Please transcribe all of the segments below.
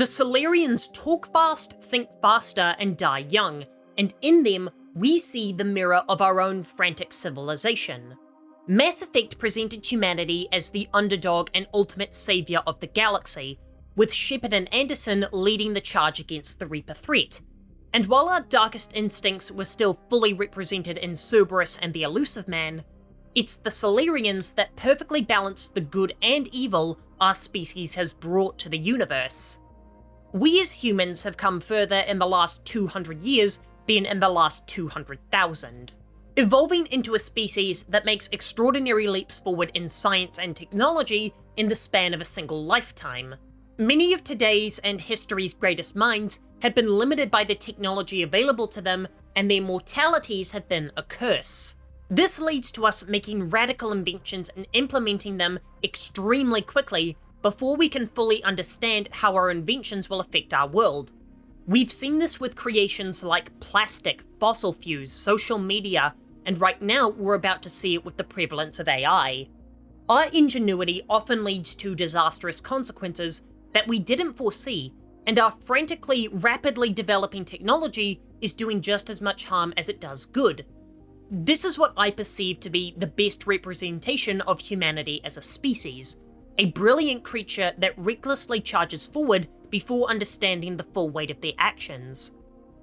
The Salarians talk fast, think faster, and die young, and in them, we see the mirror of our own frantic civilization. Mass Effect presented humanity as the underdog and ultimate savior of the galaxy, with Shepard and Anderson leading the charge against the Reaper threat. And while our darkest instincts were still fully represented in Cerberus and the Elusive Man, it's the Salarians that perfectly balance the good and evil our species has brought to the universe. We as humans have come further in the last 200 years than in the last 200,000. Evolving into a species that makes extraordinary leaps forward in science and technology in the span of a single lifetime. Many of today's and history's greatest minds have been limited by the technology available to them, and their mortalities have been a curse. This leads to us making radical inventions and implementing them extremely quickly before we can fully understand how our inventions will affect our world. We've seen this with creations like plastic, fossil fuels, social media, and right now we're about to see it with the prevalence of AI. Our ingenuity often leads to disastrous consequences that we didn't foresee, and our frantically, rapidly developing technology is doing just as much harm as it does good. This is what I perceive to be the best representation of humanity as a species, a brilliant creature that recklessly charges forward before understanding the full weight of their actions.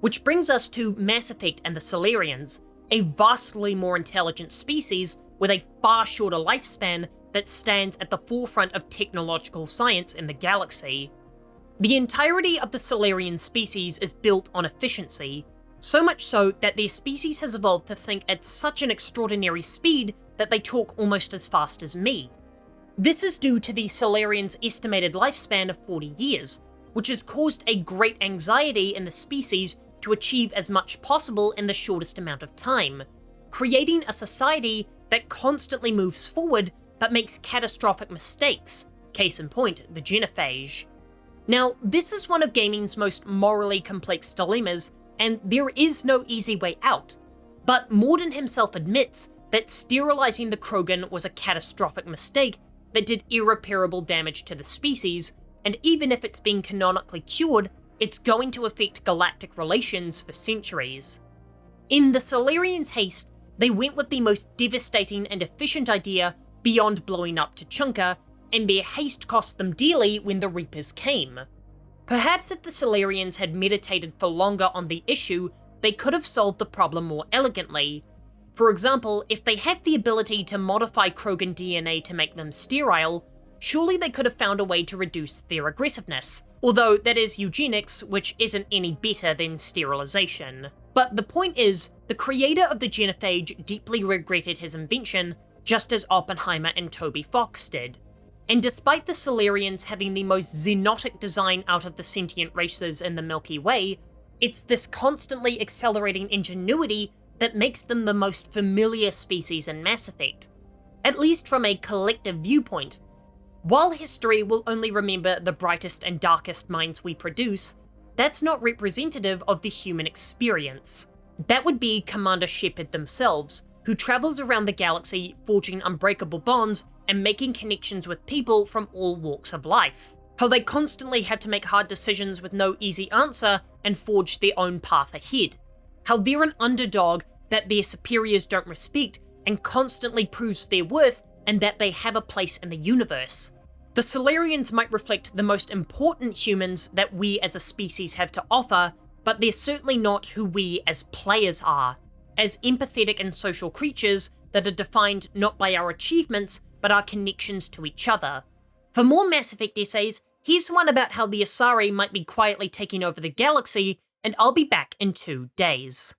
Which brings us to Mass Effect and the Salarians, a vastly more intelligent species with a far shorter lifespan that stands at the forefront of technological science in the galaxy. The entirety of the Salarian species is built on efficiency, so much so that their species has evolved to think at such an extraordinary speed that they talk almost as fast as me. This is due to the Salarians' estimated lifespan of 40 years, which has caused a great anxiety in the species to achieve as much possible in the shortest amount of time, creating a society that constantly moves forward but makes catastrophic mistakes, case in point, the genophage. Now, this is one of gaming's most morally complex dilemmas, and there is no easy way out, but Mordin himself admits that sterilizing the Krogan was a catastrophic mistake that did irreparable damage to the species, and even if it's been canonically cured, it's going to affect galactic relations for centuries. In the Salarians' haste, they went with the most devastating and efficient idea beyond blowing up Tuchanka, and their haste cost them dearly when the Reapers came. Perhaps if the Salarians had meditated for longer on the issue, they could have solved the problem more elegantly. For example, if they had the ability to modify Krogan DNA to make them sterile, surely they could have found a way to reduce their aggressiveness, although that is eugenics, which isn't any better than sterilization. But the point is, the creator of the genophage deeply regretted his invention, just as Oppenheimer and Toby Fox did. And despite the Salarians having the most xenotic design out of the sentient races in the Milky Way, it's this constantly accelerating ingenuity that makes them the most familiar species in Mass Effect, at least from a collective viewpoint. While history will only remember the brightest and darkest minds we produce, that's not representative of the human experience. That would be Commander Shepard themselves, who travels around the galaxy forging unbreakable bonds and making connections with people from all walks of life. How they constantly have to make hard decisions with no easy answer and forge their own path ahead. How they're an underdog that their superiors don't respect and constantly proves their worth and that they have a place in the universe. The Salarians might reflect the most important humans that we as a species have to offer, but they're certainly not who we as players are, as empathetic and social creatures that are defined not by our achievements, but our connections to each other. For more Mass Effect essays, here's one about how the Asari might be quietly taking over the galaxy, and I'll be back in 2 days.